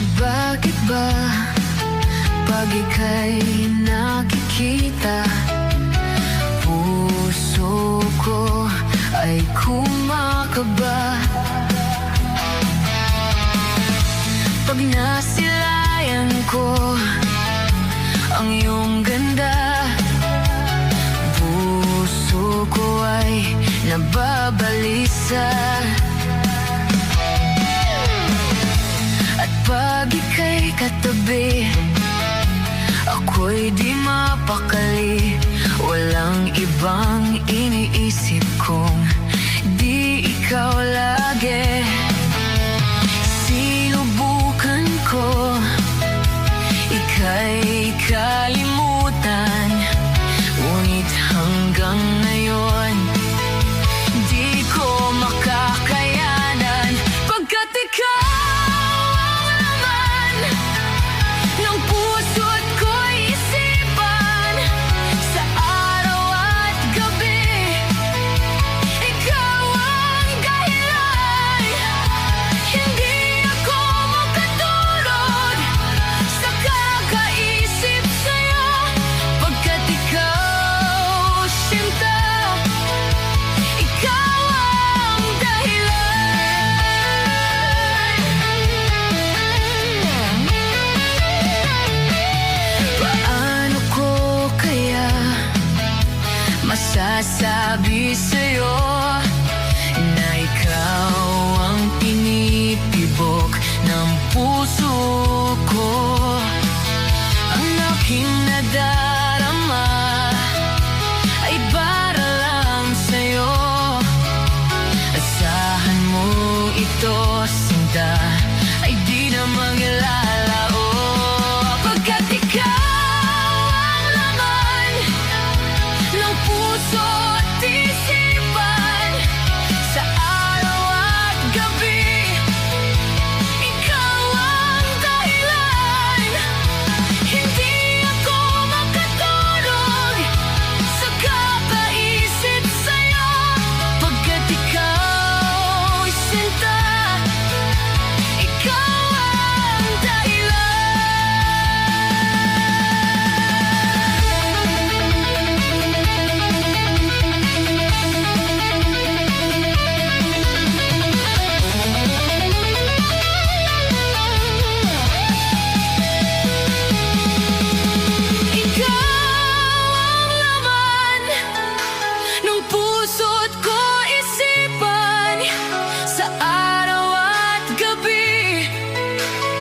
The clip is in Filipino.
Bakit ba pag ika'y nakikita, puso ko ay kumakaba? Pag nasilayan ko ang iyong ganda, puso ko ay nababalisa. At pag ika'y katabi, ako'y di mapakali. Walang ibang iniisip kong di ikaw lagi. Sinubukan ko ika'y kalimutan, ngunit hanggang ngayon di ko makakayanan. Pagkat ikaw ng puso't ko'y isipan, sa araw at gabi, ikaw ang dahilan. Hindi ako makatulog sa kakaisip sa'yo, pagkat ikaw, sinta, ikaw ang dahilan. Paano ko kaya masasabi sa'yo na ikaw ang tinitibok ng puso